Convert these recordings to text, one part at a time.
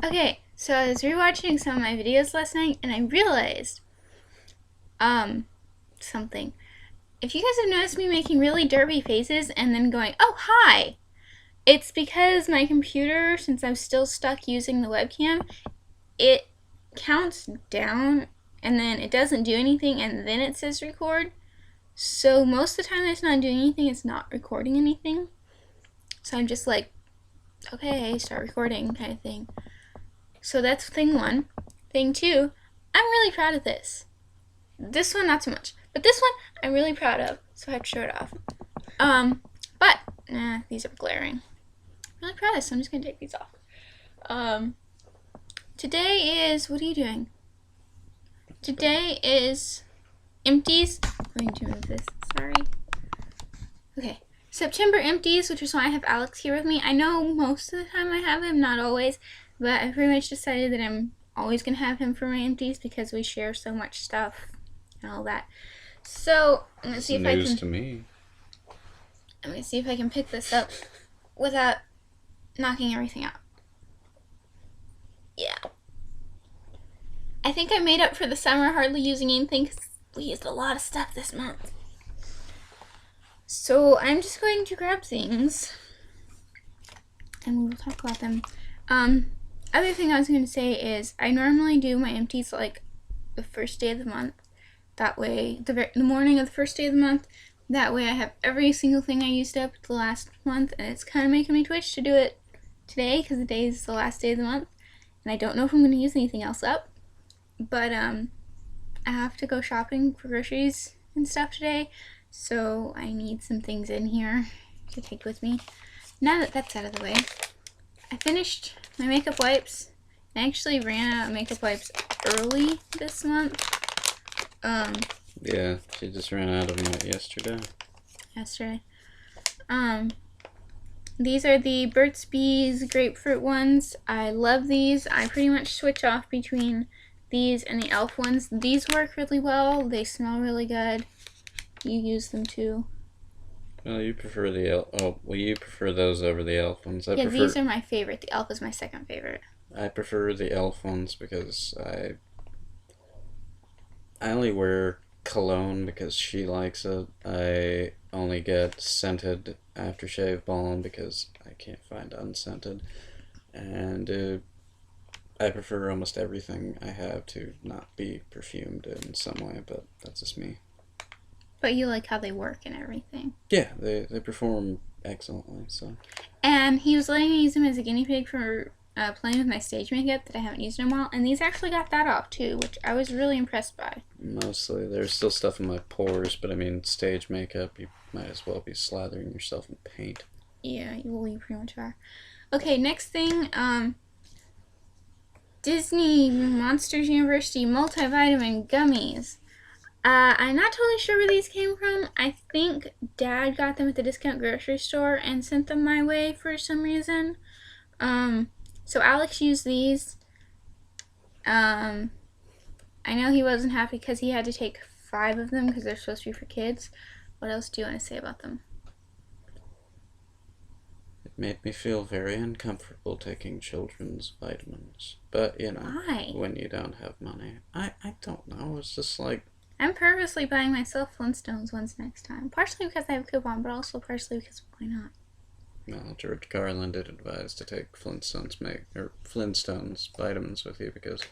Okay, so I was rewatching some of my videos last night and I realized something. If you guys have noticed me making really derpy faces and then going, "Oh, hi." It's because my computer, since I'm still stuck using the webcam, it counts down and then it doesn't do anything and then it says record. So most of the time it's not doing anything, it's not recording anything. So I'm just like, okay, start recording kind of thing. So that's thing one. Thing two, I'm really proud of this. This one, not so much. But this one, I'm really proud of. So I have to show it off. But, these are glaring. I'm really proud of this, so I'm just going to take these off. Today is, what are you doing? Today is Empties. I'm going to move this, sorry. Okay. September Empties, which is why I have Alex here with me. I know most of the time I have him, not always, but I pretty much decided that I'm always going to have him for my Empties because we share so much stuff and all that. So, I'm going to see if I can... News to me. I'm going to see if I can pick this up without knocking everything out. Yeah. I think I made up for the summer hardly using anything because we used a lot of stuff this month. So I'm just going to grab things and we'll talk about them. Other thing I was going to say is I normally do my empties like the first day of the month. That way, the morning of the first day of the month. That way I have every single thing I used up the last month, and it's kind of making me twitch to do it today because the day is the last day of the month. And I don't know if I'm going to use anything else up. But I have to go shopping for groceries and stuff today, so I need some things in here to take with me. Now that that's out of the way, I finished my makeup wipes. I actually ran out of makeup wipes early this month. Yeah, she just ran out of them yesterday. These are the Burt's Bees grapefruit ones. I love these. I pretty much switch off between these and the elf ones. These work really well. They smell really good. You use them too. Well, you prefer the elf. Oh, well, you prefer those over the elf ones. Yeah, these are my favorite. The elf is my second favorite. I prefer the elf ones because I only wear cologne because she likes it. I only get scented aftershave balm because I can't find unscented. And I prefer almost everything I have to not be perfumed in some way, but that's just me. But you like how they work and everything. Yeah, they perform excellently, so. And he was letting me use them as a guinea pig for playing with my stage makeup that I haven't used in a while. And these actually got that off too, which I was really impressed by. Mostly. There's still stuff in my pores, but I mean, stage makeup, you might as well be slathering yourself in paint. Yeah, you pretty much are. Okay, next thing, Disney Monsters University multivitamin gummies. I'm not totally sure where these came from. I think Dad got them at the discount grocery store and sent them my way for some reason. So Alex used these. I know he wasn't happy because he had to take 5 of them because they're supposed to be for kids. What else do you want to say about them? It made me feel very uncomfortable taking children's vitamins. But, you know, Why? when you don't have money. I don't know. It's just like, I'm purposely buying myself Flintstones ones next time. Partially because I have a coupon, but also partially because why not? well, George Carlin did advise to take Flintstones vitamins with you because,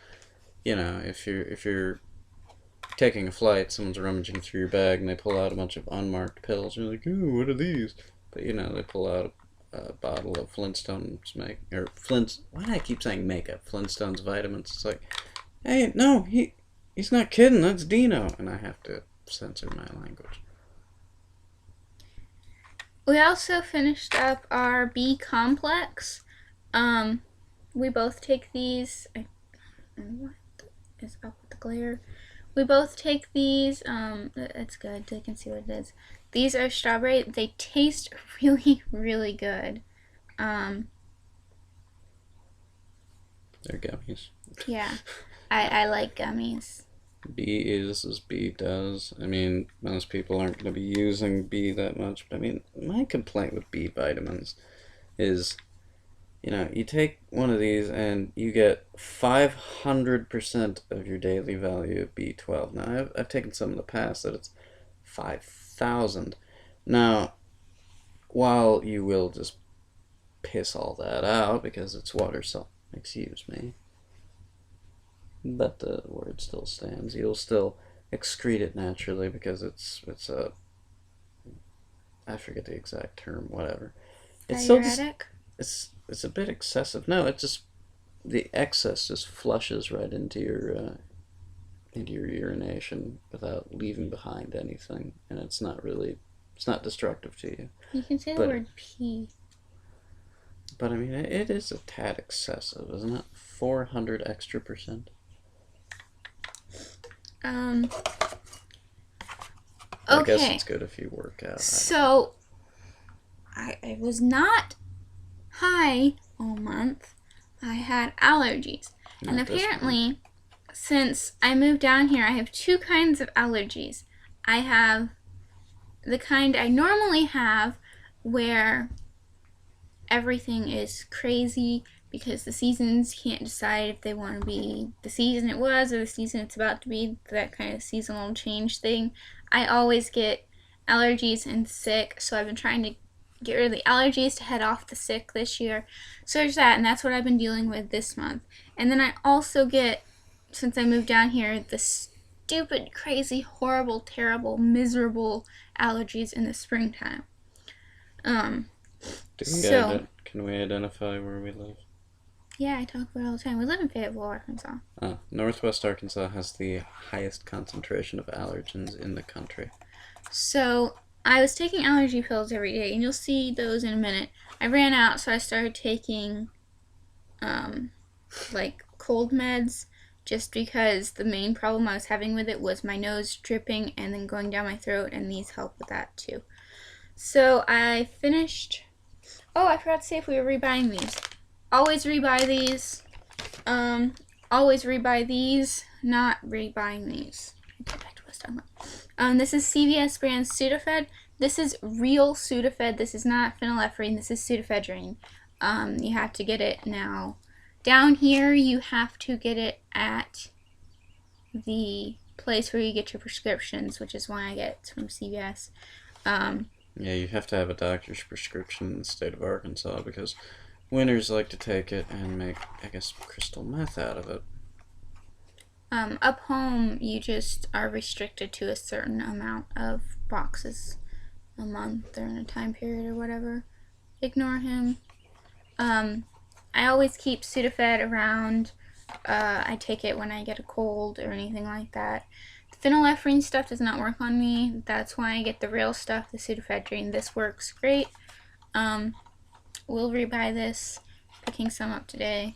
you know, if you're taking a flight, someone's rummaging through your bag and they pull out a bunch of unmarked pills. You're like, ooh, what are these? But you know, they pull out a bottle of Flintstones Why do I keep saying makeup? Flintstones vitamins. It's like, hey, no, he's not kidding. That's Dino, and I have to censor my language. We also finished up our B complex. We both take these. What is up with the glare? We both take these. It's good. They can see what it is. These are strawberry. They taste really, really good. They're gummies. Yeah, I like gummies. B is as B does. I mean, most people aren't going to be using B that much, but I mean, my complaint with B vitamins is You take one of these and you get 500% of your daily value of B12. Now, I've taken some in the past that it's 5,000. Now, while you will just piss all that out because it's water salt, excuse me, but the word still stands. You'll still excrete it naturally because it's a, I forget the exact term, whatever. It's still just, Diuretic? it's a bit excessive. No, it just, the excess just flushes right into your urination without leaving behind anything, and it's not destructive to you. You can say the But word pee. but I mean, it is a tad excessive, isn't it? 400 extra percent. Um, I guess okay. it's good if you work out. So, I was not high all month. I had allergies. And Not this one. apparently, since I moved down here, I have two kinds of allergies. I have the kind I normally have where everything is crazy because the seasons can't decide if they want to be the season it was or the season it's about to be, that kind of seasonal change thing. I always get allergies and sick, so I've been trying to get rid of the allergies to head off the sick this year. So there's that, and that's what I've been dealing with this month. And then I also get, since I moved down here, the stupid, crazy, horrible, terrible, miserable allergies in the springtime. Can we identify where we live? Yeah, I talk about it all the time. We live in Fayetteville, Arkansas. Northwest Arkansas has the highest concentration of allergens in the country. So I was taking allergy pills every day, and you'll see those in a minute. I ran out, so I started taking like cold meds, just because the main problem I was having with it was my nose dripping and then going down my throat, and these help with that too. So I finished. Oh, I forgot to say if we were rebuying these. Always rebuy these. Always rebuy these. Not rebuying these. Get back to what I was talking about. This is CVS brand Sudafed. This is real Sudafed. This is not phenylephrine. This is pseudoephedrine. You have to get it now. Down here, you have to get it at the place where you get your prescriptions, which is why I get it from CVS. Yeah, you have to have a doctor's prescription in the state of Arkansas because winners like to take it and make, I guess, crystal meth out of it. Up home, you just are restricted to a certain amount of boxes a month or in a time period or whatever. Ignore him. I always keep Sudafed around. I take it when I get a cold or anything like that. The phenylephrine stuff does not work on me. That's why I get the real stuff, the pseudoephedrine. This works great. We'll rebuy this. Picking some up today.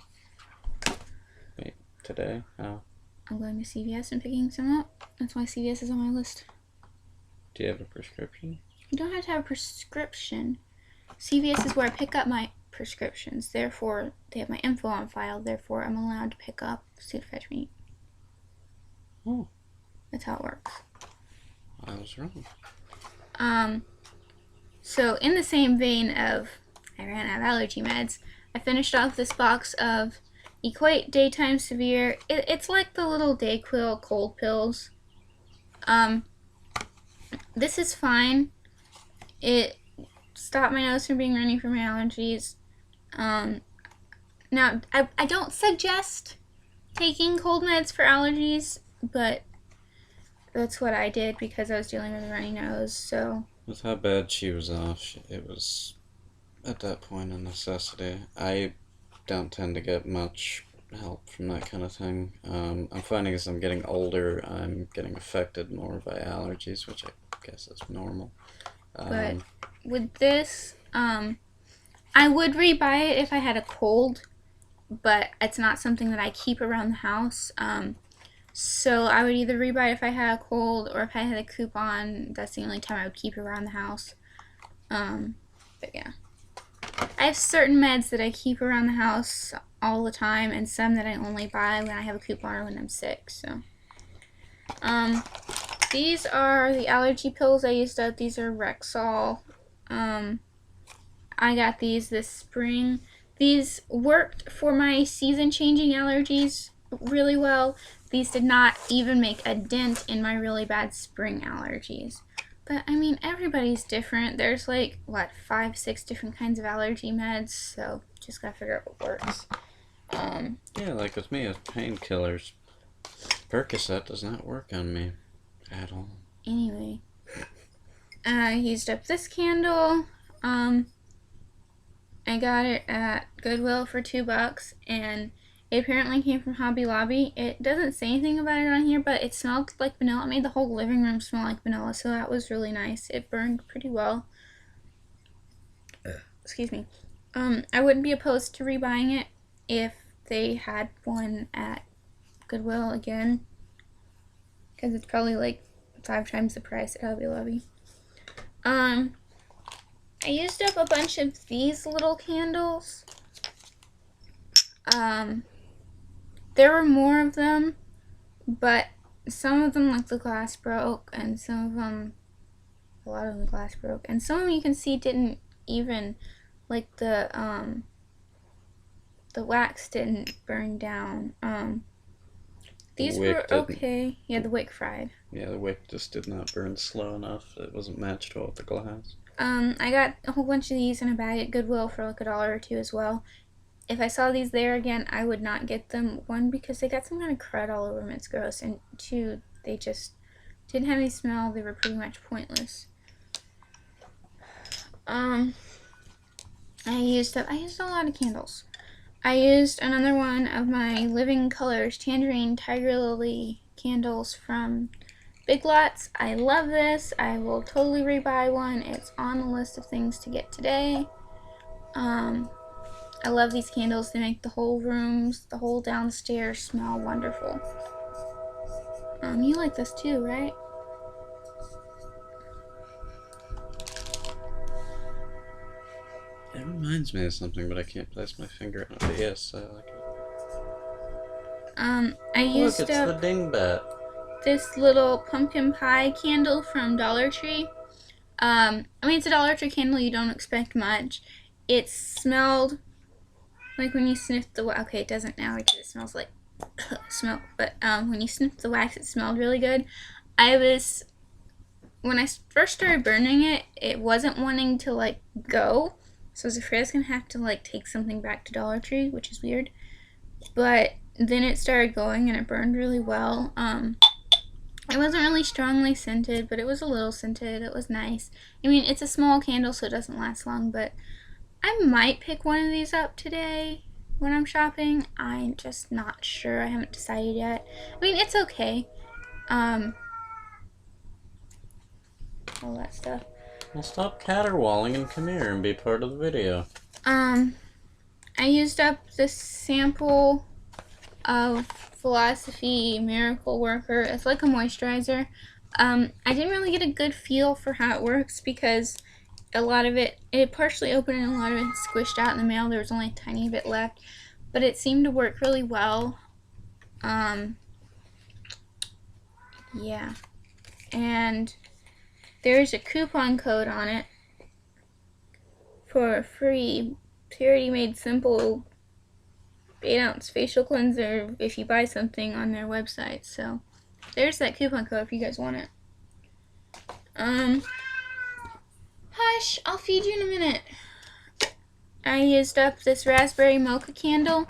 Wait, today? Oh. I'm going to CVS and picking some up. That's why CVS is on my list. Do you have a prescription? You don't have to have a prescription. CVS is where I pick up my prescriptions. Therefore, they have my info on file. Therefore, I'm allowed to pick up pseudoephedrine. Oh. That's how it works. I was wrong. So in the same vein of I ran out of allergy meds, I finished off this box of Equate Daytime Severe. It's like the little Dayquil cold pills. This is fine. It stopped my nose from being runny from my allergies. Now, I don't suggest taking cold meds for allergies, but that's what I did because I was dealing with a runny nose, so. With how bad she was off, it was, at that point, a necessity. I don't tend to get much help from that kind of thing. I'm finding as I'm getting older, I'm getting affected more by allergies, which I guess is normal. But with this, I would rebuy it if I had a cold, but it's not something that I keep around the house. So I would either rebuy it if I had a cold, or if I had a coupon, that's the only time I would keep it around the house. But yeah. I have certain meds that I keep around the house all the time, and some that I only buy when I have a coupon or when I'm sick, so. These are the allergy pills I used up. These are Rexall. I got these this spring. These worked for my season-changing allergies really well. These did not even make a dent in my really bad spring allergies. But, I mean, everybody's different. There's, like, what, 5, 6 different kinds of allergy meds, so just gotta figure out what works. Yeah, like with me, with painkillers, Percocet does not work on me at all. Anyway, I used up this candle. I got it at Goodwill for $2, and it apparently came from Hobby Lobby. It doesn't say anything about it on here, but it smelled like vanilla. It made the whole living room smell like vanilla, so that was really nice. It burned pretty well. Excuse me. I wouldn't be opposed to rebuying it if they had one at Goodwill again, because it's probably like 5 times the price at Hobby Lobby. I used up a bunch of these little candles. There were more of them, but some of them, like the glass broke, and some of them, a lot of them, the glass broke, and some of them you can see didn't even, like the wax didn't burn down. These were okay. Yeah, the wick fried. Yeah, the wick just did not burn slow enough. It wasn't matched well with the glass. I got a whole bunch of these in a bag at Goodwill for like $1 or $2 as well. If I saw these there again, I would not get them. 1, because they got some kind of crud all over them. It's gross. And 2, they just didn't have any smell. They were pretty much pointless. I used a lot of candles. I used another one of my Living Colors Tangerine Tiger Lily candles from Big Lots. I love this. I will totally rebuy one. It's on the list of things to get today. I love these candles. They make the whole rooms, the whole downstairs smell wonderful. You like this too, right? It reminds me of something, but I can't place my finger on it. But yes, I like it. I used Look, it's the dingbat. This little pumpkin pie candle from Dollar Tree. I mean, it's a Dollar Tree candle. You don't expect much. It smelled like when you sniffed the wax. Okay, it doesn't now because it smells like smoke. But when you sniffed the wax, it smelled really good. When I first started burning it, it wasn't wanting to like go. So I was afraid I was gonna have to like take something back to Dollar Tree, which is weird. But then it started going and it burned really well. It wasn't really strongly scented, but it was a little scented. It was nice. I mean, it's a small candle, so it doesn't last long, but I might pick one of these up today when I'm shopping. I'm just not sure. I haven't decided yet. I mean, it's okay. All that stuff. Well, stop caterwauling and come here and be part of the video. I used up this sample of Philosophy Miracle Worker. It's like a moisturizer. I didn't really get a good feel for how it works because a lot of it partially opened and a lot of it squished out in the mail. There was only a tiny bit left, but it seemed to work really well. Yeah, and there's a coupon code on it for a free Purity Made Simple 8-ounce facial cleanser if you buy something on their website. So there's that coupon code if you guys want it. Hush, I'll feed you in a minute. I used up this raspberry mocha candle.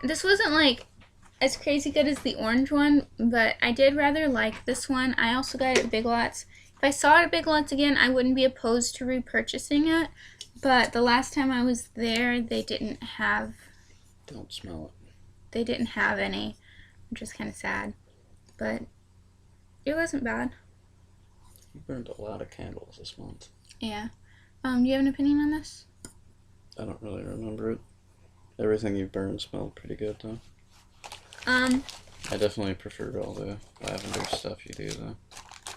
This wasn't like as crazy good as the orange one, but I did rather like this one. I also got it at Big Lots. If I saw it at Big Lots again, I wouldn't be opposed to repurchasing it. But the last time I was there, they didn't have... Don't smell it. They didn't have any, which is kind of sad. But it wasn't bad. You burned a lot of candles this month. Yeah. Do you have an opinion on this? I don't really remember it. Everything you burned smelled pretty good, though. I definitely preferred all the lavender stuff you do, though.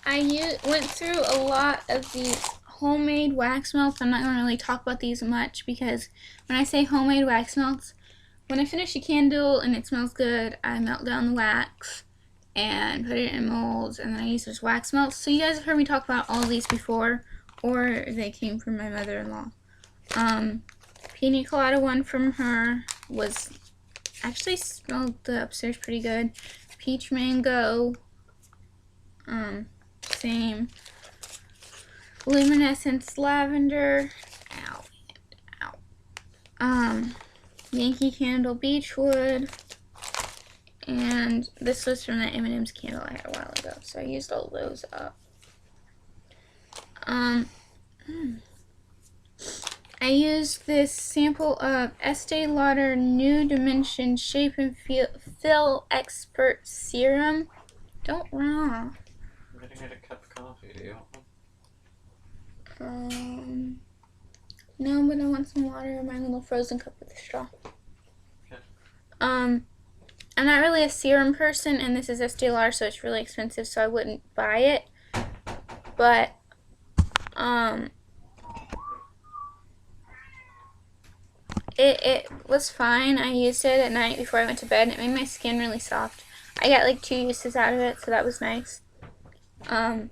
I went through a lot of these homemade wax melts. I'm not going to really talk about these much because when I say homemade wax melts, when I finish a candle and it smells good, I melt down the wax and put it in molds, and then I use those wax melts. So you guys have heard me talk about all these before, or they came from my mother-in-law. Pina colada one from her was actually smelled the upstairs pretty good. Peach mango, same. Luminescence lavender, Yankee Candle Beechwood, and this was from that M&M's candle I had a while ago, so I used all those up. I used this sample of Estee Lauder New Dimension Shape and Fill Expert Serum. Don't run off. I'm gonna get a cup of coffee. Do you want one? No, but I want some water in my little frozen cup with a straw. Okay. I'm not really a serum person, and this is Estee Lauder, so it's really expensive, so I wouldn't buy it. But, it was fine. I used it at night before I went to bed, and it made my skin really soft. I got like 2 uses out of it, so that was nice. Yeah,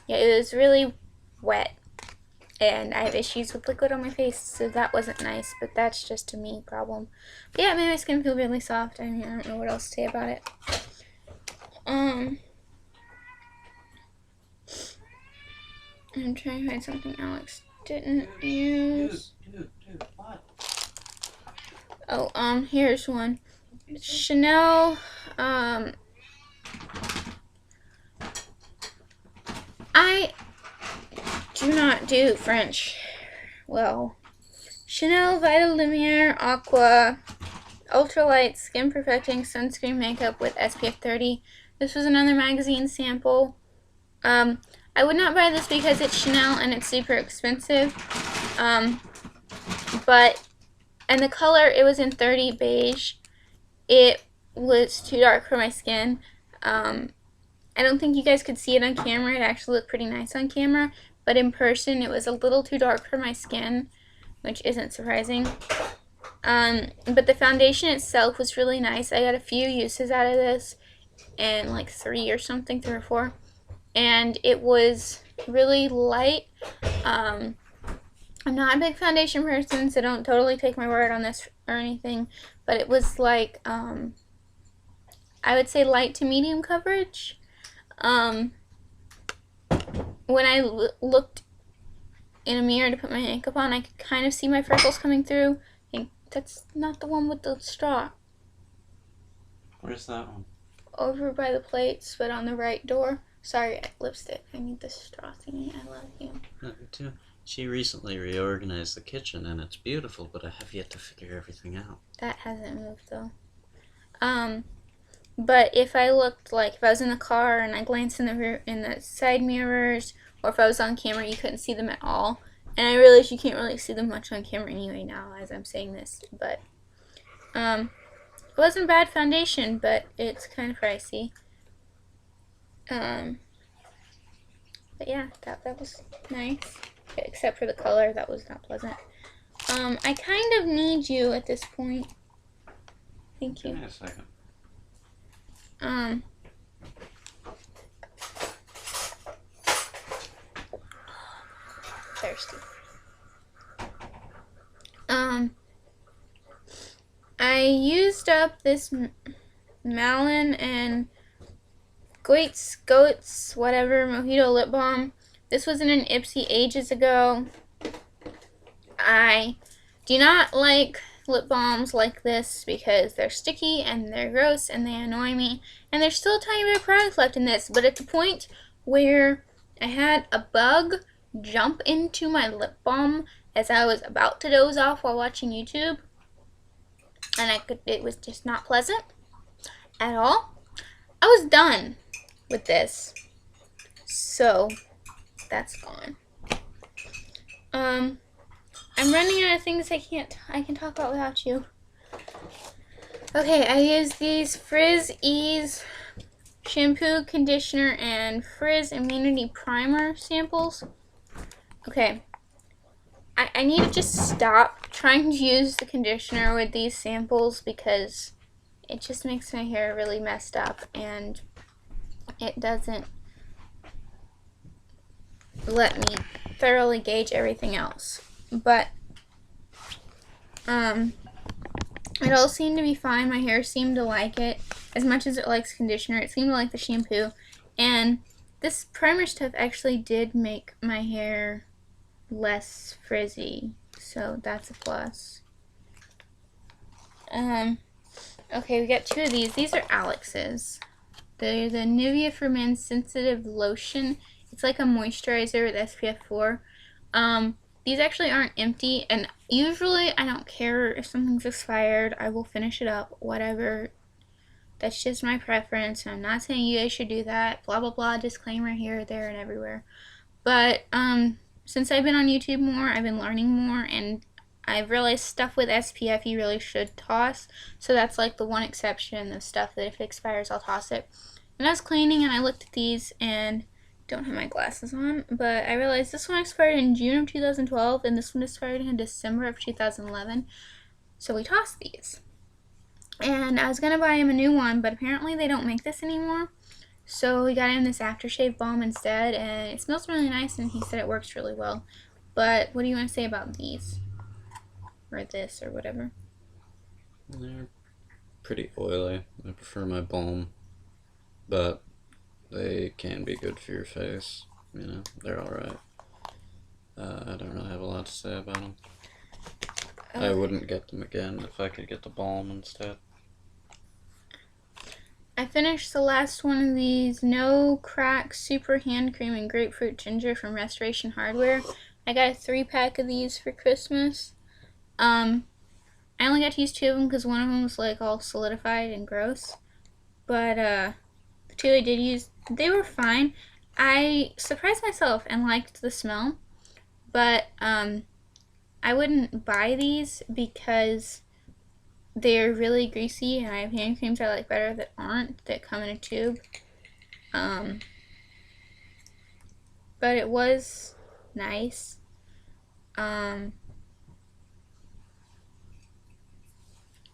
it was really wet, and I have issues with liquid on my face, so that wasn't nice, but that's just a me problem. But yeah, it made my skin feel really soft. I mean, I don't know what else to say about it. I'm trying to find something Alex didn't use. Dude, what? Oh, here's one. Chanel, I do not do French well. Chanel Vita Lumiere Aqua Ultralight Skin Perfecting Sunscreen Makeup with SPF 30. This was another magazine sample. I would not buy this because it's Chanel and it's super expensive. And the color, it was in 30 beige. It was too dark for my skin. I don't think you guys could see it on camera. It actually looked pretty nice on camera, but in person it was a little too dark for my skin, which isn't surprising. But the foundation itself was really nice. I got a few uses out of this, and like 3 or something, 3 or 4. And it was really light. I'm not a big foundation person, so don't totally take my word on this or anything, but it was like, I would say light to medium coverage. When I looked in a mirror to put my makeup on, I could kind of see my freckles coming through. I think that's not the one with the straw. Where's that one? Over by the plates, but on the right door. Sorry, lipstick. I need the straw thingy. I love you. Me too. She recently reorganized the kitchen and it's beautiful, but I have yet to figure everything out. That hasn't moved though. But if I looked, like if I was in the car and I glanced in the side mirrors, or if I was on camera, you couldn't see them at all. And I realize you can't really see them much on camera anyway now as I'm saying this, but it wasn't a bad foundation, but it's kind of pricey. But yeah, that was nice. Except for the color, that was not pleasant. I kind of need you at this point. Thank you. Give me a second. Thirsty. I used up this Malin and Goats, whatever, Mojito lip balm. This was in an Ipsy ages ago. I do not like lip balms like this because they're sticky and they're gross and they annoy me. And there's still a tiny bit of product left in this, but at the point where I had a bug jump into my lip balm as I was about to doze off while watching YouTube, and it was just not pleasant at all. I was done with this, so that's gone. I'm running out of things I can talk about without you. Okay, I used these Frizz Ease shampoo, conditioner, and Frizz Immunity Primer samples. Okay, I need to just stop trying to use the conditioner with these samples because it just makes my hair really messed up and it doesn't let me thoroughly gauge everything else. But Um, it all seemed to be fine. My hair seemed to like it as much as it likes conditioner. It seemed to like the shampoo. And this primer stuff actually did make my hair less frizzy. So that's a plus. Okay, we got two of these. These are Alex's. They're the Nivea for Men Sensitive Lotion. It's like a moisturizer with SPF 4. These actually aren't empty, and usually I don't care if something's expired. I will finish it up, whatever. That's just my preference. I'm not saying you guys should do that. Blah, blah, blah. Disclaimer here, there, and everywhere. But, since I've been on YouTube more, I've been learning more, and I've realized stuff with SPF you really should toss. So that's like the one exception of stuff that if it expires, I'll toss it. And I was cleaning and I looked at these and don't have my glasses on, but I realized this one expired in June of 2012 and this one expired in December of 2011. So we tossed these. And I was going to buy him a new one, but apparently they don't make this anymore. So we got him this aftershave balm instead, and it smells really nice, and he said it works really well. But what do you want to say about these? Or this, or whatever? They're pretty oily. I prefer my balm, but they can be good for your face. You know, they're alright. I don't really have a lot to say about them. I wouldn't get them again if I could get the balm instead. I finished the last one of these No Crack Super Hand Cream and Grapefruit Ginger from Restoration Hardware. I got a 3-pack of these for Christmas. I only got to use 2 of them because one of them was like all solidified and gross. But the 2 I did use, they were fine. I surprised myself and liked the smell. But I wouldn't buy these because they're really greasy, and I have hand creams I like better that aren't, that come in a tube. But it was nice. Do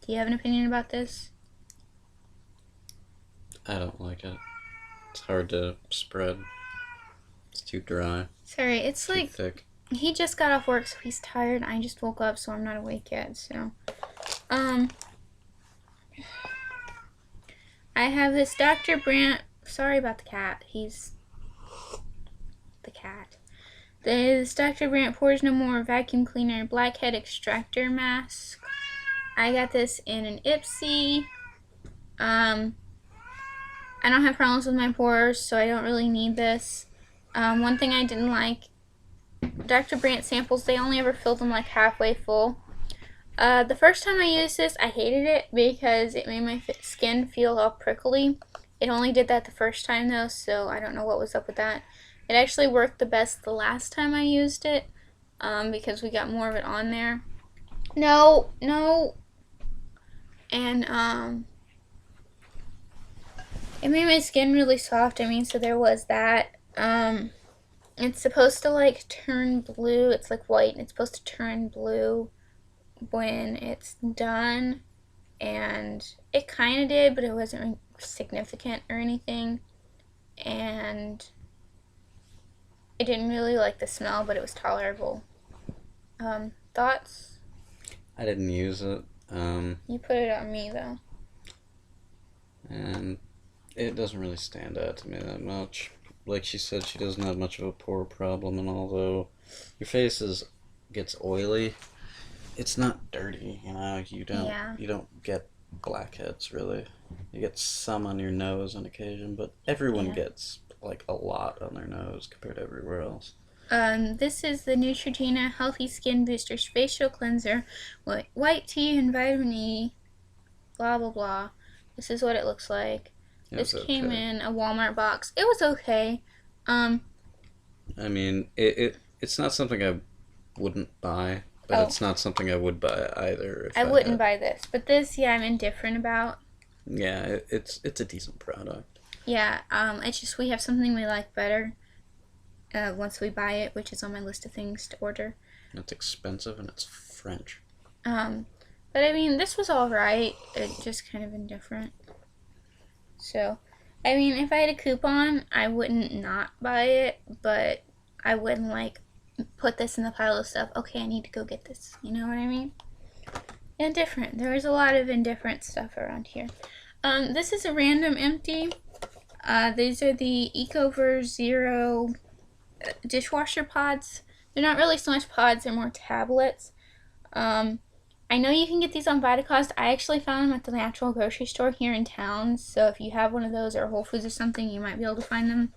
you have an opinion about this? I don't like it. It's hard to spread. It's too dry. Sorry, it's Too like thick. he just got off work, so he's tired. I just woke up, so I'm not awake yet. So, I have this Dr. Brandt. Sorry about the cat. He's the cat. This Dr. Brandt Pores No More Vacuum Cleaner Blackhead Extractor Mask. I got this in an Ipsy. I don't have problems with my pores, so I don't really need this. One thing I didn't like, Dr. Brandt samples, they only ever fill them like halfway full. The first time I used this, I hated it because it made my skin feel all prickly. It only did that the first time though, so I don't know what was up with that. It actually worked the best the last time I used it, because we got more of it on there. No. And, it made my skin really soft. I mean, so there was that. It's supposed to like turn blue. It's like white and it's supposed to turn blue when it's done, and it kind of did, but it wasn't significant or anything, and it didn't really like the smell, but it was tolerable. Thoughts? I didn't use it. You put it on me though. And it doesn't really stand out to me that much. Like she said, she doesn't have much of a pore problem, and although your face gets oily, it's not dirty. You know, you don't get blackheads really. You get some on your nose on occasion, but everyone gets like a lot on their nose compared to everywhere else. This is the Neutrogena Healthy Skin Booster Facial Cleanser with white tea and vitamin E. Blah blah blah. This is what it looks like. This came in a Walmart box. It was okay. I mean, it's not something I wouldn't buy, but it's not something I would buy either. I wouldn't buy this, but this, I'm indifferent about. Yeah, it's a decent product. Yeah, it's just we have something we like better once we buy it, which is on my list of things to order. It's expensive and it's French. But I mean, this was alright. It's just kind of indifferent. So, I mean, if I had a coupon, I wouldn't not buy it, but I wouldn't, like, put this in the pile of stuff. Okay, I need to go get this. You know what I mean? Indifferent. There is a lot of indifferent stuff around here. This is a random empty. These are the Ecoverse Zero dishwasher pods. They're not really so much pods, they're more tablets. I know you can get these on Vitacost. I actually found them at the natural grocery store here in town, so if you have one of those or Whole Foods or something, you might be able to find them.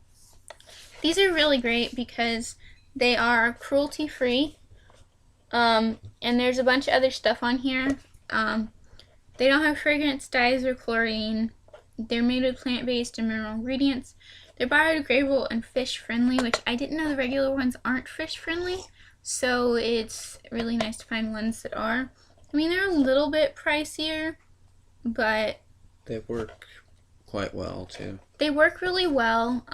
These are really great because they are cruelty free. And there's a bunch of other stuff on here. They don't have fragrance, dyes, or chlorine. They're made with plant-based and mineral ingredients. They're biodegradable and fish-friendly, which I didn't know the regular ones aren't fish-friendly. So it's really nice to find ones that are. I mean, they're a little bit pricier, but They work quite well too. they work really well.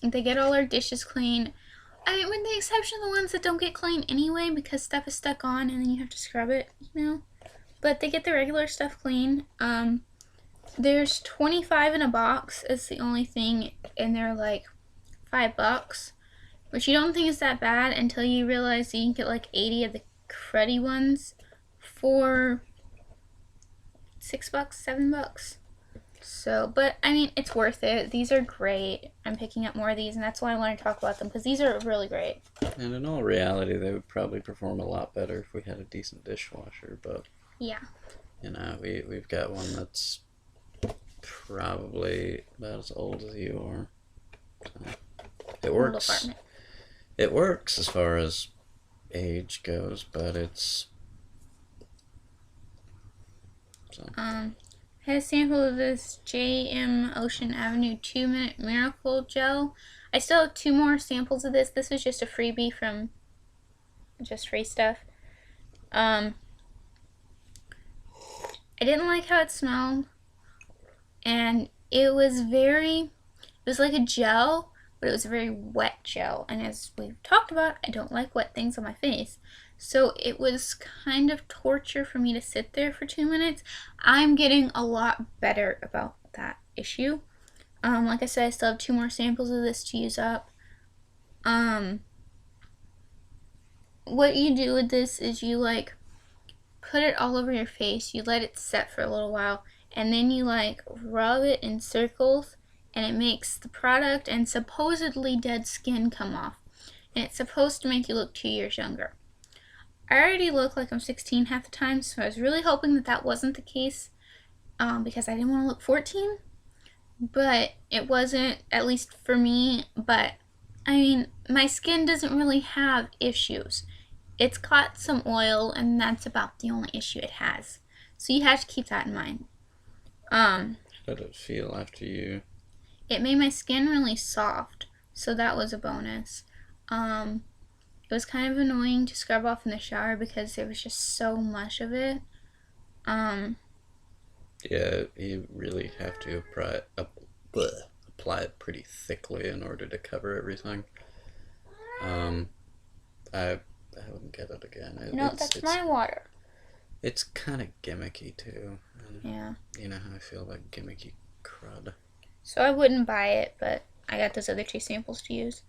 They get all our dishes clean. I mean, with the exception of the ones that don't get clean anyway because stuff is stuck on and then you have to scrub it, you know. But they get the regular stuff clean. There's 25 in a box. It's the only thing, and they're like $5, which you don't think is that bad until you realize that you can get like 80 of the cruddy ones for $6, $7. So, but I mean, it's worth it. These are great. I'm picking up more of these, and that's why I want to talk about them because these are really great. And in all reality, they would probably perform a lot better if we had a decent dishwasher. But Yeah. you know, we've got one that's probably about as old as you are. So it works. Apartment. It works as far as age goes, but it's so. I had a sample of this JM Ocean Avenue 2-minute Miracle Gel. I still have 2 more samples of this. This was just a freebie from Just Free Stuff. I didn't like how it smelled, and it was like a gel, but it was a very wet gel, and as we've talked about, I don't like wet things on my face. So it was kind of torture for me to sit there for 2 minutes. I'm getting a lot better about that issue. Like I said, I still have 2 more samples of this to use up. What you do with this is you like put it all over your face, you let it set for a little while, and then you like rub it in circles, and it makes the product and supposedly dead skin come off. And it's supposed to make you look 2 years younger. I already look like I'm 16 half the time, so I was really hoping that that wasn't the case because I didn't want to look 14. But it wasn't, at least for me. But, I mean, my skin doesn't really have issues. It's got some oil, and that's about the only issue it has. So you have to keep that in mind. How did it feel after you? It made my skin really soft, so that was a bonus. It was kind of annoying to scrub off in the shower because there was just so much of it. Yeah, you really have to apply it pretty thickly in order to cover everything. I wouldn't get it again. No, that's my water. It's kind of gimmicky too. Yeah. You know how I feel about gimmicky crud. So I wouldn't buy it, but I got those other 2 samples to use.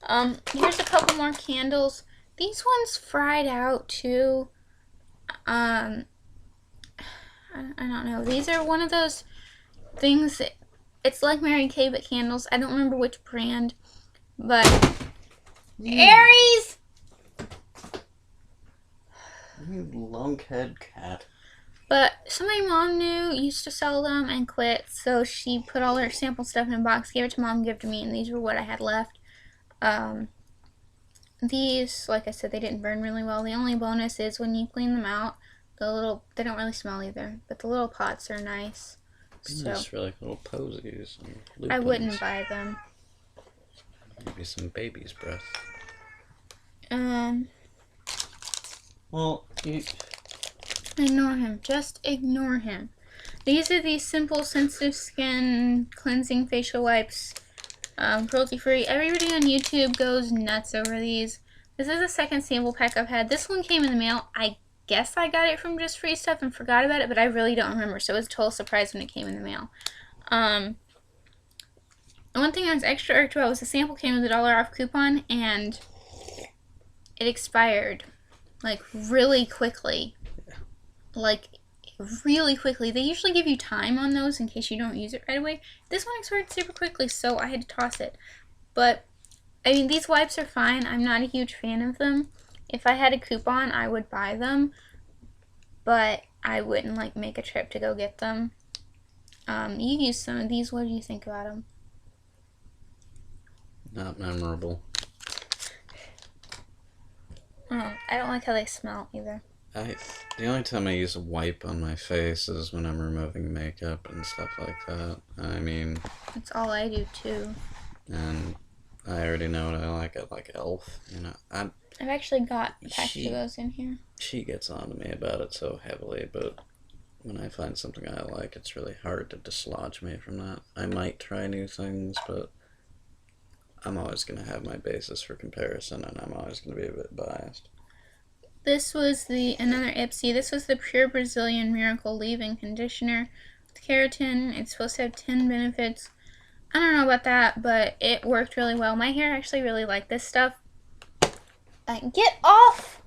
Here's a couple more candles. These ones fried out too. I don't know. These are one of those things that it's like Mary Kay but candles. I don't remember which brand, but Aries. You lunkhead cat. But somebody Mom knew used to sell them and quit, so she put all her sample stuff in a box, gave it to Mom, gave it to me, and these were what I had left. These, like I said, they didn't burn really well. The only bonus is when you clean them out, they don't really smell either, but the little pots are nice. So Nice for like little posies and lupins. I wouldn't buy them. Maybe some baby's breath. Well, Ignore him. Just ignore him. These are the simple sensitive skin cleansing facial wipes. Cruelty free. Everybody on YouTube goes nuts over these. This is the second sample pack I've had. This one came in the mail. I guess I got it from Just Free Stuff and forgot about it, but I really don't remember, so it was a total surprise when it came in the mail. The one thing I was extra irked about was the sample came with a $1 off coupon, and it expired, like, really quickly. like really quickly. They usually give you time on those in case you don't use it right away. This one expired super quickly, so I had to toss it. But I mean, these wipes are fine. I'm not a huge fan of them. If I had a coupon, I would buy them, but I wouldn't like make a trip to go get them. You use some of these. What do you think about them? Not memorable. I don't like how they smell either. The only time I use a wipe on my face is when I'm removing makeup and stuff like that. I mean, That's all I do too. and I already know what I like. I like Elf. I've actually got a package of those in here. She gets on to me about it so heavily, but when I find something I like, it's really hard to dislodge me from that. I might try new things, but I'm always going to have my basis for comparison, and I'm always going to be a bit biased. This was another Ipsy. This was the Pure Brazilian Miracle Leave-In Conditioner with keratin. It's supposed to have 10 benefits. I don't know about that, but it worked really well. My hair actually really liked this stuff. Get off!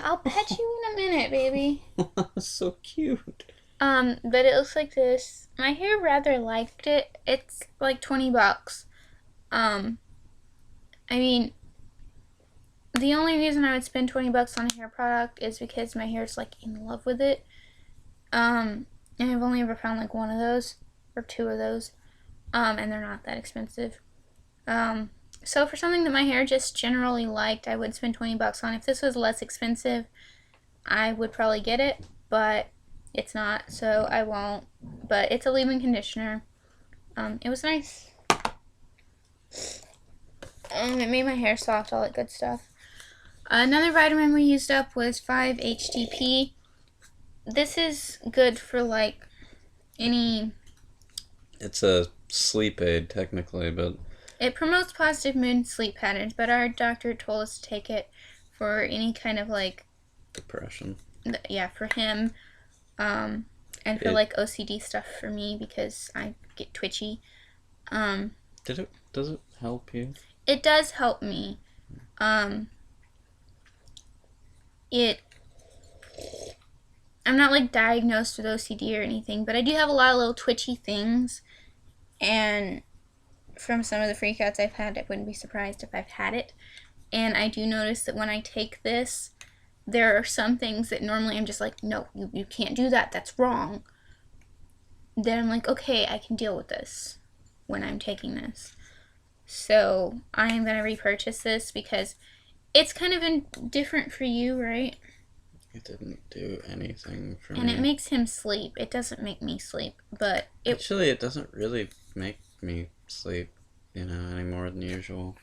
I'll pet you in a minute, baby. So cute. But it looks like this. My hair rather liked it. It's like $20. I mean, the only reason I would spend $20 on a hair product is because my hair is like in love with it. And I've only ever found like one of those or two of those. And they're not that expensive. So for something that my hair just generally liked, I would spend $20 on. If this was less expensive, I would probably get it, but it's not, so I won't. But it's a leave-in conditioner. It was nice. It made my hair soft, all that good stuff. Another vitamin we used up was 5-HTP. This is good for like any... It's a sleep aid technically, but it promotes positive mood and sleep patterns, but our doctor told us to take it for any kind of like depression. Yeah, for him. And for like OCD stuff for me because I get twitchy. Does it help you? It does help me. I'm not like diagnosed with OCD or anything, but I do have a lot of little twitchy things, and from some of the freakouts I've had, I wouldn't be surprised if I've had it. And I do notice that when I take this, there are some things that normally I'm just like, no, you can't do that, that's wrong. Then I'm like, okay, I can deal with this when I'm taking this. So I am going to repurchase this because it's kind of different for you, right? It didn't do anything for me. And it makes him sleep. It doesn't make me sleep, but actually, it doesn't really make me sleep, any more than usual.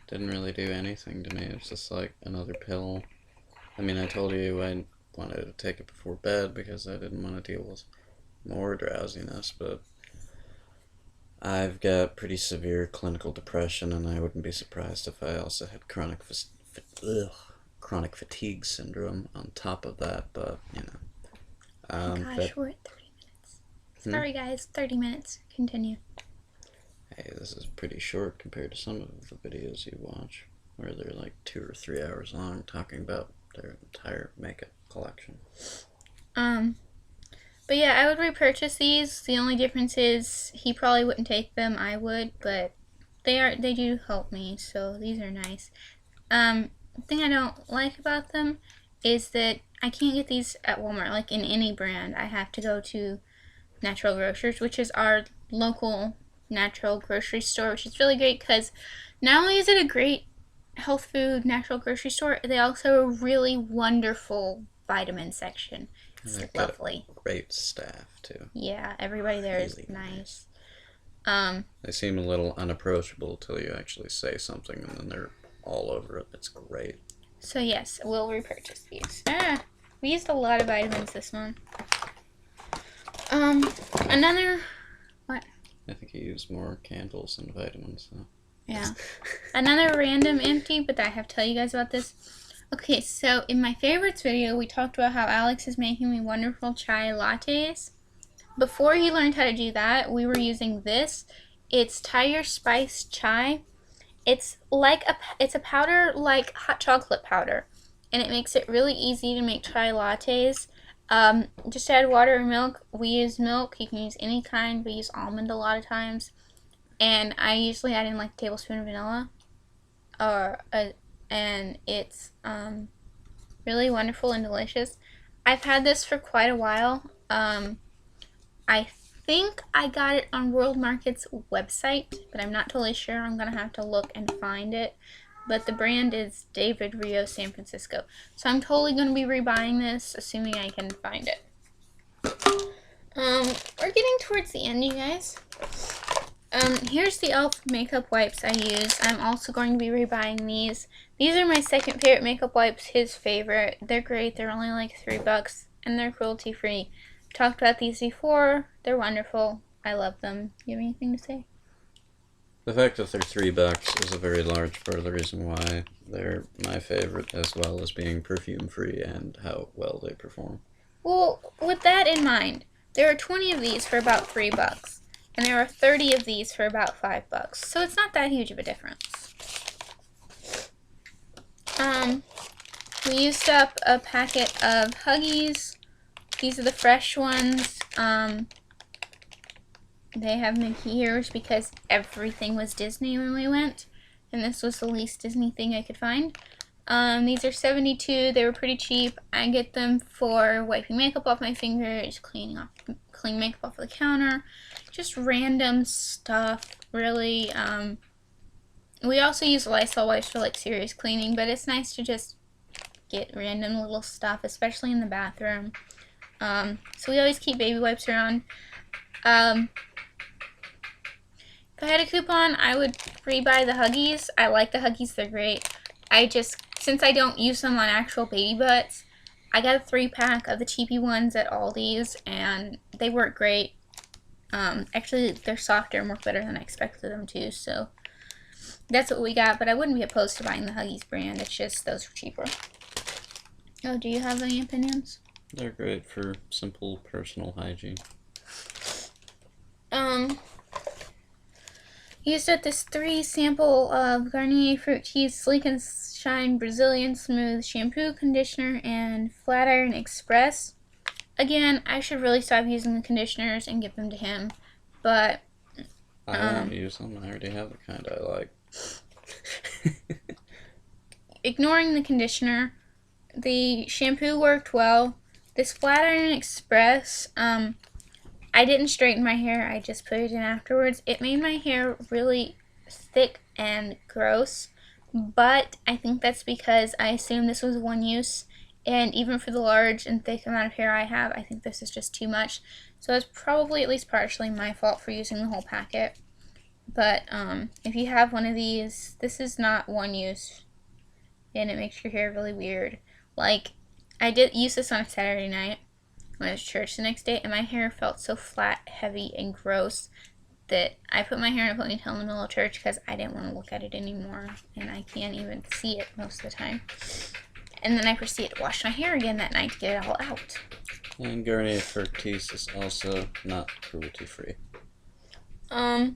Didn't really do anything to me. It's just like another pill. I mean, I told you I wanted to take it before bed because I didn't want to deal with more drowsiness, but I've got pretty severe clinical depression, and I wouldn't be surprised if I also had chronic fatigue syndrome on top of that, but, oh gosh, we're at 30 minutes. Sorry, guys, 30 minutes. Continue. Hey, this is pretty short compared to some of the videos you watch, where they're like 2 or 3 hours long talking about their entire makeup collection. But yeah, I would repurchase these. The only difference is he probably wouldn't take them. I would, but they do help me, so these are nice. The thing I don't like about them is that I can't get these at Walmart, like in any brand. I have to go to Natural Grocers, which is our local natural grocery store, which is really great because not only is it a great health food natural grocery store, they also have a really wonderful vitamin section. It's lovely. Great staff too. Yeah, everybody there is really nice. They seem a little unapproachable till you actually say something, and then they're all over it. It's great. So yes, we'll repurchase these. We used a lot of vitamins this month. Another what? I think you used more candles than vitamins. So. Yeah. Another random empty, but I have to tell you guys about this. Okay, so in my favorites video, we talked about how Alex is making me wonderful chai lattes. Before he learned how to do that, we were using this. It's Tiger Spice Chai. It's a powder like hot chocolate powder. and it makes it really easy to make chai lattes. Just add water or milk. We use milk. You can use any kind. We use almond a lot of times. And I usually add in like a tablespoon of vanilla. And it's really wonderful and delicious. I've had this for quite a while. I think I got it on World Market's website, but I'm not totally sure. I'm going to have to look and find it. But the brand is David Rio San Francisco. So I'm totally going to be rebuying this, assuming I can find it. We're getting towards the end, you guys. Here's the e.l.f. makeup wipes I use. I'm also going to be rebuying these. These are my second favorite makeup wipes, his favorite. They're great. They're only like $3, and they're cruelty-free. Talked about these before. They're wonderful. I love them. You have anything to say? The fact that they're $3 is a very large part of the reason why they're my favorite, as well as being perfume-free and how well they perform. Well, with that in mind, there are 20 of these for about $3, and there are 30 of these for about $5. So it's not that huge of a difference. We used up a packet of Huggies. These are the fresh ones. They have Mickey ears because everything was Disney when we went, and this was the least Disney thing I could find. These are 72. They were pretty cheap. I get them for wiping makeup off my fingers, clean makeup off the counter, just random stuff, really. We also use Lysol wipes for like serious cleaning, but it's nice to just get random little stuff, especially in the bathroom. So we always keep baby wipes around. If I had a coupon, I would rebuy the Huggies. I like the Huggies. They're great. Since I don't use them on actual baby butts, I got a 3-pack of the cheapy ones at Aldi's, and they work great. Actually, they're softer and work better than I expected them to, so that's what we got, but I wouldn't be opposed to buying the Huggies brand. It's just those are cheaper. Oh, do you have any opinions? They're great for simple personal hygiene. Used up this 3 sample of Garnier Fruit Teas Sleek and Shine Brazilian Smooth Shampoo, Conditioner, and Flat Iron Express. Again, I should really stop using the conditioners and give them to him, but I won't use them. I already have the kind I like. Ignoring the conditioner, the shampoo worked well. This Flat Iron Express, I didn't straighten my hair, I just put it in afterwards. It made my hair really thick and gross, but I think that's because I assumed this was one use, and even for the large and thick amount of hair I have, I think this is just too much. So it's probably at least partially my fault for using the whole packet. But if you have one of these, this is not one use, and it makes your hair really weird. Like, I did use this on a Saturday night when I was at church the next day, and my hair felt so flat, heavy, and gross that I put my hair in a ponytail in the middle of church because I didn't want to look at it anymore, and I can't even see it most of the time. And then I proceeded to wash my hair again that night to get it all out. And Garnier Fruit Teas is also not cruelty-free. It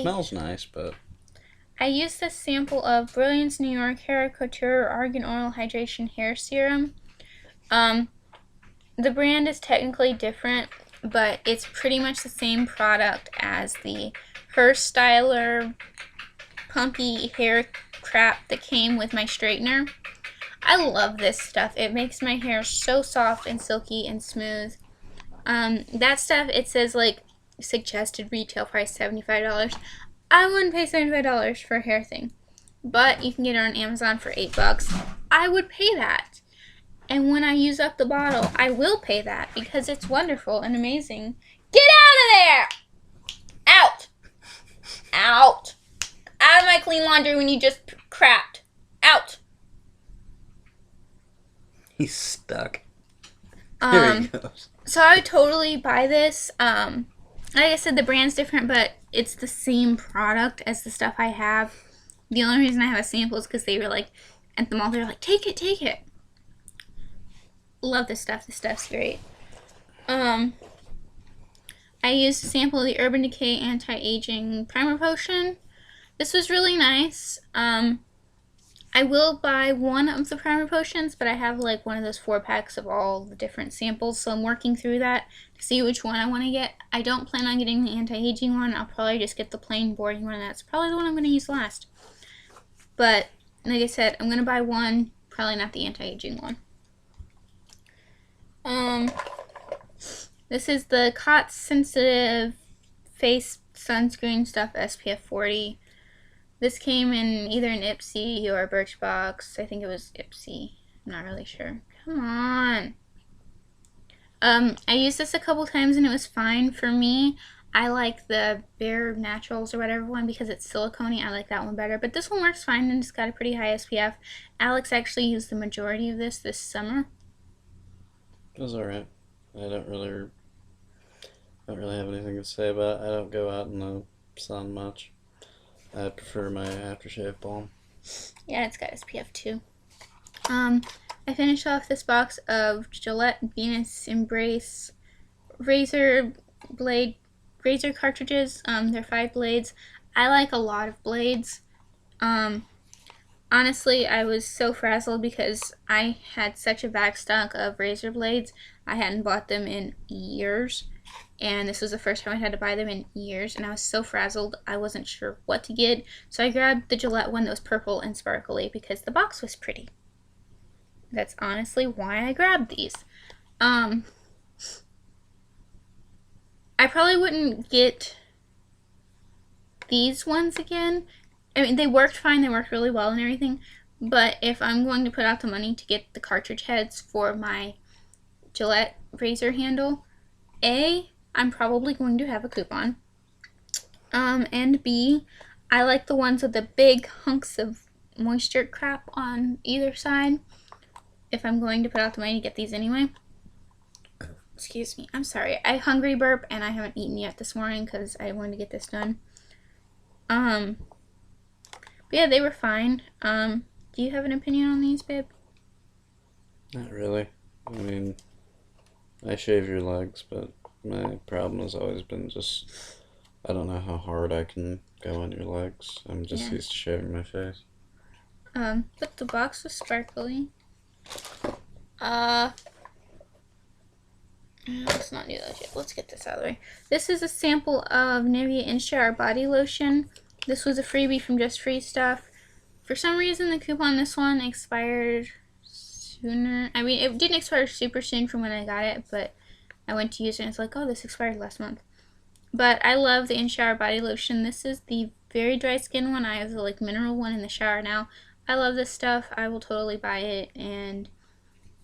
smells nice, but I used this sample of Brilliance New York Hair Couture Argan Oil Hydration Hair Serum. The brand is technically different, but it's pretty much the same product as the Hair Styler pumpy hair crap that came with my straightener. I love this stuff. It makes my hair so soft and silky and smooth. That stuff, it says like suggested retail price $75. I wouldn't pay $75 for a hair thing, but you can get it on Amazon for $8. I would pay that. And when I use up the bottle, I will pay that because it's wonderful and amazing. Get out of there! Out! Out! Out of my clean laundry when you just crapped. Out! he's stuck. There he goes. So I would totally buy this. Like I said, the brand's different, but it's the same product as the stuff I have. The only reason I have a sample is because they were like, at the mall, they were like, take it, take it. Love this stuff. This stuff's great. I used a sample of the Urban Decay Anti-Aging Primer Potion. This was really nice. I I will buy one of the primer potions, but I have like one of those 4 packs of all the different samples, so I'm working through that to see which one I want to get. I don't plan on getting the anti-aging one. I'll probably just get the plain boring one. That's probably the one I'm going to use last. But like I said, I'm going to buy one, probably not the anti-aging one. This is the COT sensitive face sunscreen stuff, SPF 40. This came in either an Ipsy or a Birchbox. I think it was Ipsy. I'm not really sure. Come on. I used this a couple times and it was fine for me. I like the Bare Naturals or whatever one because it's silicone-y. I like that one better. But this one works fine and it's got a pretty high SPF. Alex actually used the majority of this summer. It was alright. I don't really have anything to say about it. I don't go out in the sun much. I prefer my aftershave balm. Yeah, it's got SPF too. I finished off this box of Gillette Venus Embrace razor cartridges. They're 5 blades. I like a lot of blades. Honestly, I was so frazzled because I had such a back stock of razor blades. I hadn't bought them in years. And this was the first time I had to buy them in years, and I was so frazzled I wasn't sure what to get. So I grabbed the Gillette one that was purple and sparkly because the box was pretty. That's honestly why I grabbed these. I probably wouldn't get these ones again. I mean, they worked fine, they worked really well and everything, but if I'm going to put out the money to get the cartridge heads for my Gillette razor handle, A, I'm probably going to have a coupon. And B, I like the ones with the big hunks of moisture crap on either side. If I'm going to put out the money to get these anyway. Excuse me, I'm sorry. I hungry burp and I haven't eaten yet this morning because I wanted to get this done. But yeah, they were fine. Do you have an opinion on these, babe? Not really. I mean, I shave your legs, but my problem has always been just, I don't know how hard I can go on your legs. I'm just used to shaving my face. But the box was sparkly. Let's not do that yet. Let's get this out of the way. This is a sample of Nivea In-Shower Body Lotion. This was a freebie from Just Free Stuff. For some reason, the coupon this one expired sooner. I mean, it didn't expire super soon from when I got it, but I went to use it and it's like, oh, this expired last month. But I love the In-Shower Body Lotion. This is the very dry skin one. I have the like mineral one in the shower now. I love this stuff. I will totally buy it. And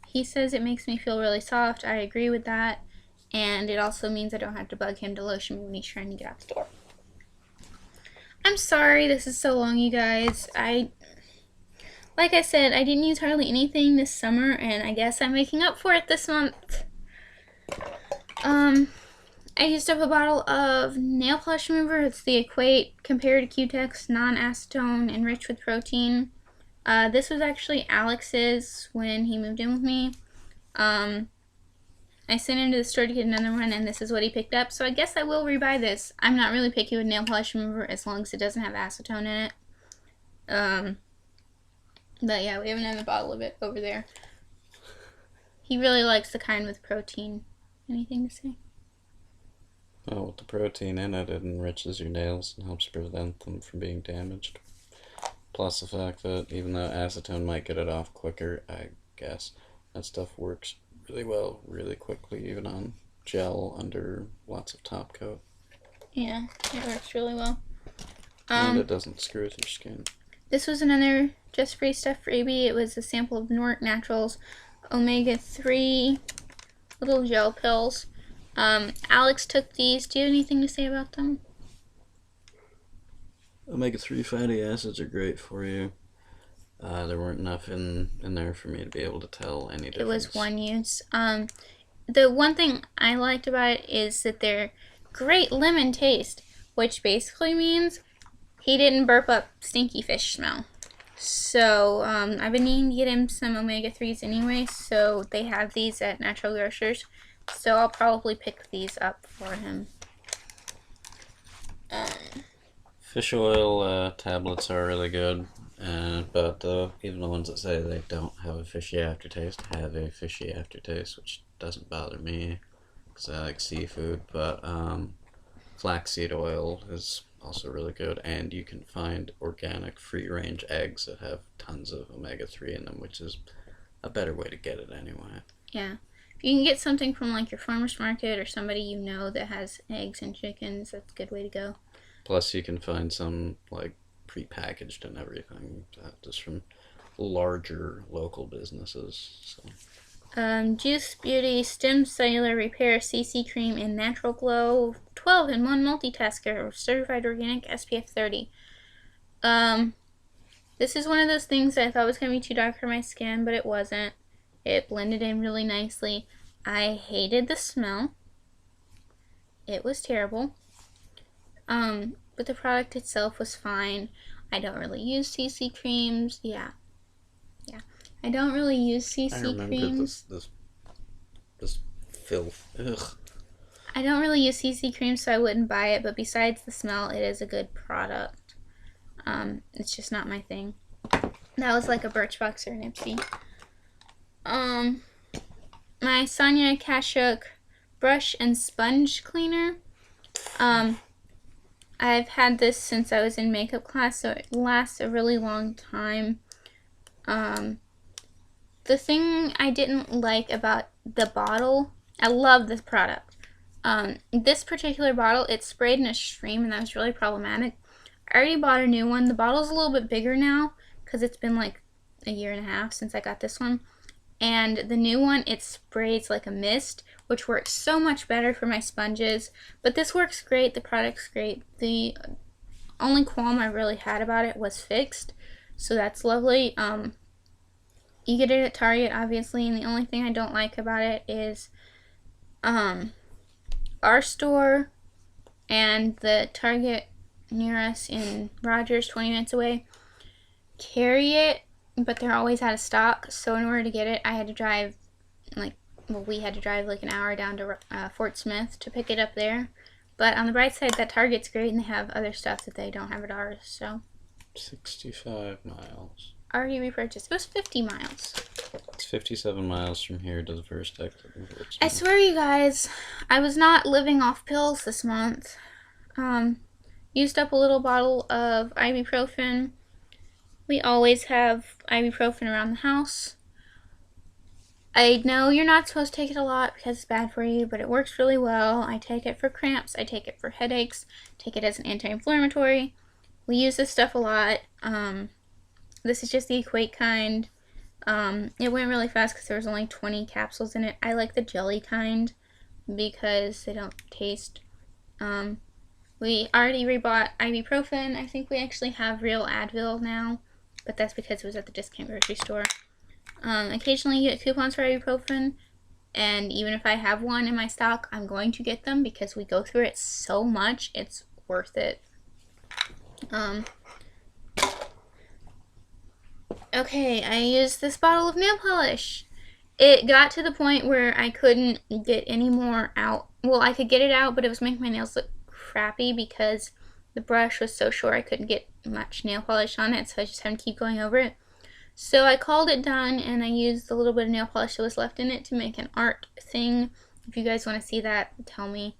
he says it makes me feel really soft. I agree with that. And it also means I don't have to bug him to lotion me when he's trying to get out the door. I'm sorry this is so long, you guys. Like I said, I didn't use hardly anything this summer, and I guess I'm making up for it this month. I used up a bottle of nail polish remover. It's the Equate Compared to Cutex Non-Acetone Enriched with Protein. This was actually Alex's when he moved in with me. I sent him to the store to get another one, and this is what he picked up. So I guess I will rebuy this. I'm not really picky with nail polish remover as long as it doesn't have acetone in it. But yeah, we have another bottle of it over there. He really likes the kind with protein. Anything to say? Oh, with the protein in it, it enriches your nails and helps prevent them from being damaged. Plus the fact that even though acetone might get it off quicker, I guess that stuff works really well, really quickly, even on gel under lots of top coat. Yeah, it works really well. And it doesn't screw with your skin. This was another Just Free Stuff freebie. It was a sample of Nordic Naturals omega-3 little gel pills. Alex took these. Do you have anything to say about them? Omega-3 fatty acids are great for you. There weren't enough in there for me to be able to tell any difference. It was one use. The one thing I liked about it is that they're great lemon taste, which basically means he didn't burp up stinky fish smell. So I've been needing to get him some omega-3s anyway, so they have these at Natural Grocers. So I'll probably pick these up for him. Fish oil tablets are really good. But even the ones that say they don't have a fishy aftertaste have a fishy aftertaste, which doesn't bother me because I like seafood. But flaxseed oil is also really good, and you can find organic free range eggs that have tons of omega 3 in them, which is a better way to get it anyway. Yeah. If you can get something from like your farmer's market or somebody you know that has eggs and chickens, that's a good way to go. Plus, you can find some like pre-packaged and everything just from larger local businesses. So. Juice Beauty Stem Cellular Repair CC Cream and Natural Glow 12 in 1 multitasker, certified organic, SPF 30. This is one of those things that I thought was going to be too dark for my skin, but it wasn't. It blended in really nicely. I hated the smell. It was terrible. But the product itself was fine. I don't really use CC creams. Yeah. I don't really use CC I remember creams. this filth. Ugh. I don't really use CC creams, so I wouldn't buy it. But besides the smell, it is a good product. It's just not my thing. That was like a Birchbox or an Empty. My Sonia Kashuk brush and sponge cleaner. I've had this since I was in makeup class, so it lasts a really long time. The thing I didn't like about the bottle, I love this product. This particular bottle, it sprayed in a stream, and that was really problematic. I already bought a new one. The bottle's a little bit bigger now because it's been like a year and a half since I got this one. And the new one, it sprays like a mist, which works so much better for my sponges. But this works great. The product's great. The only qualm I really had about it was fixed, so that's lovely. You get it at Target, obviously, and the only thing I don't like about it is our store and the Target near us in Rogers, 20 minutes away, carry it, but they're always out of stock. So in order to get it, I had to drive we had to drive like an hour down to Fort Smith to pick it up there. But on the bright side, that Target's great, and they have other stuff that they don't have at ours. So 65 miles. already repurchased. It was 50 miles. It's 57 miles from here to the first exit. I swear, you guys, I was not living off pills this month. Used up a little bottle of ibuprofen. We always have ibuprofen around the house. I know you're not supposed to take it a lot because it's bad for you, but it works really well. I take it for cramps. I take it for headaches. Take it as an anti-inflammatory. We use this stuff a lot. This is just the Equate kind. It went really fast because there was only 20 capsules in it. I like the jelly kind because they don't taste. We already rebought ibuprofen. I think we actually have real Advil now, but that's because it was at the discount grocery store. Occasionally you get coupons for ibuprofen, and even if I have one in my stock, I'm going to get them because we go through it so much. It's worth it. Okay, I used this bottle of nail polish. It got to the point where I couldn't get any more out. Well, I could get it out, but it was making my nails look crappy because the brush was so short I couldn't get much nail polish on it, so I just had to keep going over it. So I called it done, and I used the little bit of nail polish that was left in it to make an art thing. If you guys want to see that, tell me.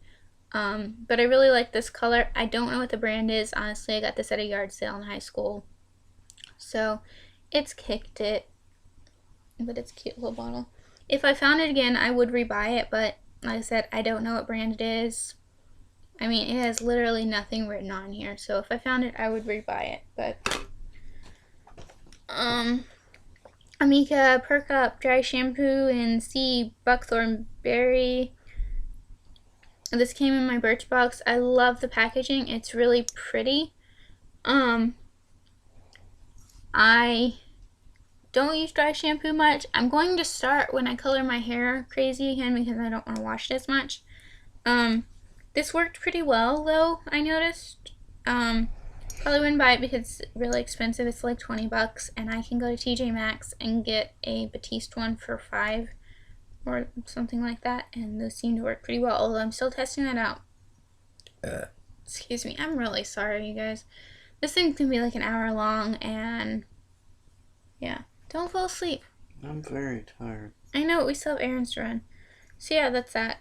But I really like this color. I don't know what the brand is. Honestly, I got this at a yard sale in high school. So it's kicked it. But it's a cute little bottle. If I found it again, I would rebuy it, but like I said, I don't know what brand it is. I mean, it has literally nothing written on here, so if I found it, I would rebuy it, but Amika Perk Up Dry Shampoo and Sea Buckthorn Berry. This came in my Birchbox. I love the packaging. It's really pretty. I don't use dry shampoo much. I'm going to start when I color my hair crazy again because I don't want to wash it as much. This worked pretty well though, I noticed. Probably wouldn't buy it because it's really expensive. It's like 20 bucks, and I can go to TJ Maxx and get a Batiste one for $5 or something like that, and those seem to work pretty well, although I'm still testing that out. Excuse me, I'm really sorry, you guys. This thing's gonna be like an hour long, and Yeah. Don't fall asleep. I'm very tired. I know, we still have errands to run. So yeah, that's that.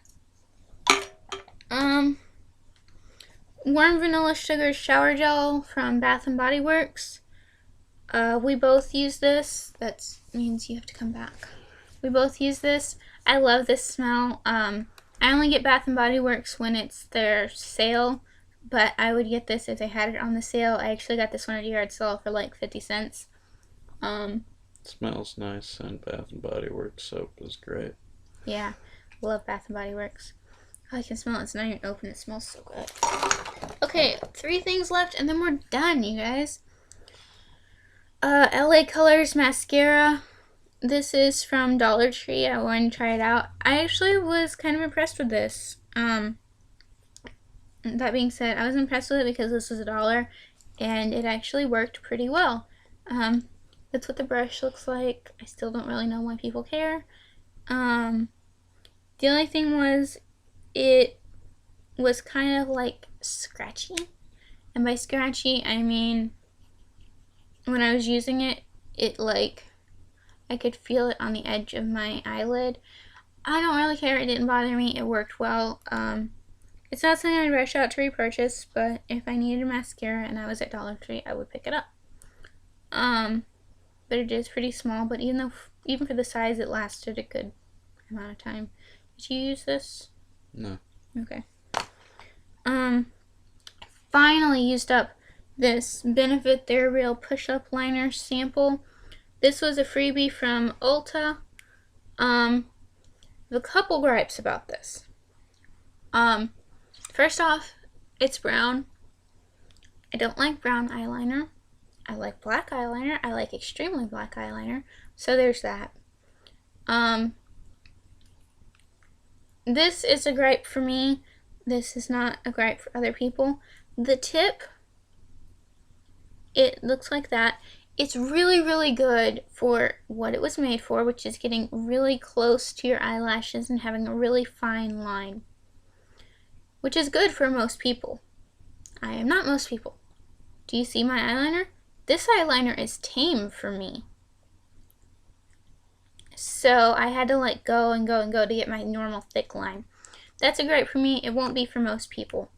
Warm Vanilla Sugar Shower Gel from Bath and Body Works. We both use this. That means you have to come back. We both use this. I love this smell. I only get Bath and Body Works when it's their sale, but I would get this if they had it on the sale. I actually got this one at a yard sale for like 50 cents. Smells nice, and Bath and Body Works soap is great. Yeah, love Bath and Body Works. Oh, I can smell it. It's not even open. It smells so good. Okay, 3 things left, and then we're done, you guys. LA Colors mascara. This is from Dollar Tree. I wanted to try it out. I actually was kind of impressed with this. That being said, I was impressed with it because this was $1, and it actually worked pretty well. That's what the brush looks like. I still don't really know why people care. The only thing was, it was kind of like scratchy. And by scratchy, I mean, when I was using it, I could feel it on the edge of my eyelid. I don't really care. It didn't bother me. It worked well. It's not something I'd rush out to repurchase, but if I needed a mascara and I was at Dollar Tree, I would pick it up. But it is pretty small, but even for the size, it lasted a good amount of time. Did you use this? No. Okay. Finally used up this Benefit They're Real push-up liner sample. This was a freebie from Ulta. A couple gripes about this. First off, it's brown. I don't like brown eyeliner. I like black eyeliner. I like extremely black eyeliner. So there's that. This is a gripe for me. This is not a gripe for other people. The tip, it looks like that. It's really, really good for what it was made for, which is getting really close to your eyelashes and having a really fine line, which is good for most people. I am not most people. Do you see my eyeliner? This eyeliner is tame for me. So I had to like go and go and go to get my normal thick line. That's a gripe for me. It won't be for most people.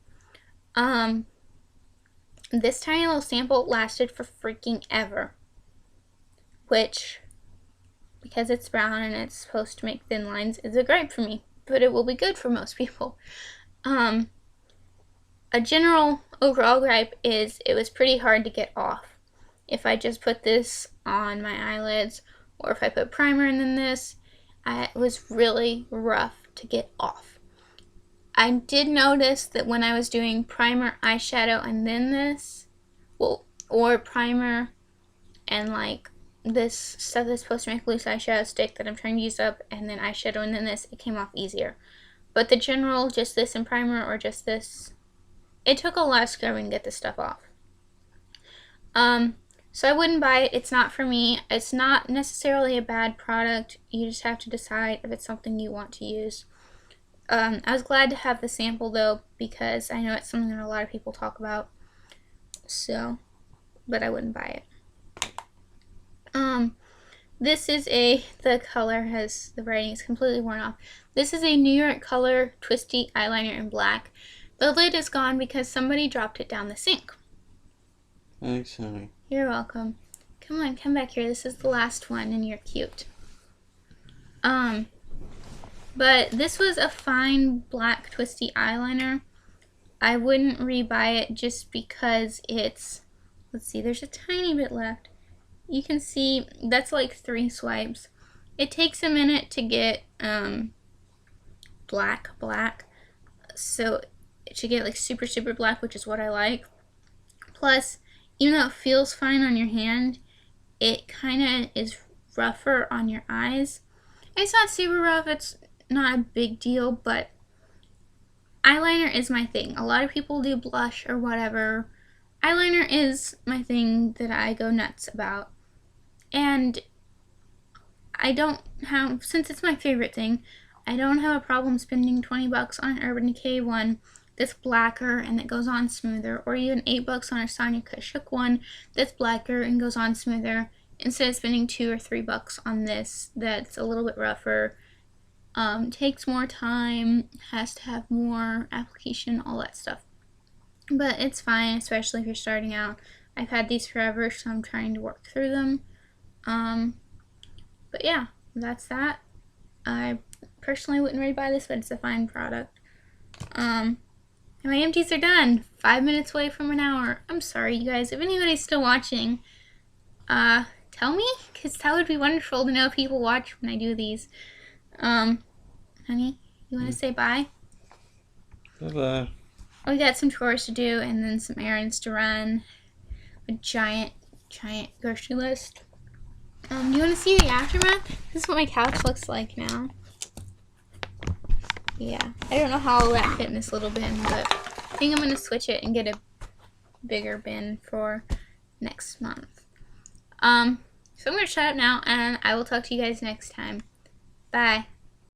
This tiny little sample lasted for freaking ever. Which, because it's brown and it's supposed to make thin lines, is a gripe for me. But it will be good for most people. A general overall gripe is it was pretty hard to get off. If I just put this on my eyelids, or if I put primer and then this, it was really rough to get off. I did notice that when I was doing primer, eyeshadow, and then this, or primer and like this stuff that's supposed to make loose eyeshadow stick that I'm trying to use up, and then eyeshadow and then this, it came off easier. But the general, just this and primer, or just this, it took a lot of scrubbing to get this stuff off. So I wouldn't buy it. It's not for me. It's not necessarily a bad product. You just have to decide if it's something you want to use. I was glad to have the sample though, because I know it's something that a lot of people talk about. So, but I wouldn't buy it. This is the color has, the writing is completely worn off. This is a New York Color Twisty Eyeliner in black. The lid is gone because somebody dropped it down the sink. Thanks, honey. You're welcome. Come on, come back here. This is the last one and you're cute. But this was a fine black twisty eyeliner. I wouldn't rebuy it just because it's, let's see, there's a tiny bit left. You can see that's like 3 swipes. It takes a minute to get black. So it should get like super, super black, which is what I like. Plus, even though it feels fine on your hand, it kind of is rougher on your eyes. It's not super rough, it's not a big deal, but eyeliner is my thing. A lot of people do blush or whatever. Eyeliner is my thing that I go nuts about. And I don't have, since it's my favorite thing, I don't have a problem spending 20 bucks on an Urban Decay one that's blacker and that goes on smoother, or even $8 on a Sonia Kashuk one that's blacker and goes on smoother. instead of spending $2 or $3 on this that's a little bit rougher, takes more time, has to have more application, all that stuff. But it's fine, especially if you're starting out. I've had these forever, so I'm trying to work through them. But yeah, that's that. I personally wouldn't really buy this, but it's a fine product. And my empties are done. 5 minutes away from an hour. I'm sorry, you guys. If anybody's still watching, tell me, because that would be wonderful to know if people watch when I do these. Honey, you want to say bye? Bye-bye. We got some chores to do and then some errands to run. A giant grocery list. You want to see the aftermath? This is what my couch looks like now. Yeah, I don't know how I'll let it fit in this little bin, but I think I'm going to switch it and get a bigger bin for next month. So I'm going to shut up now, and I will talk to you guys next time. Bye.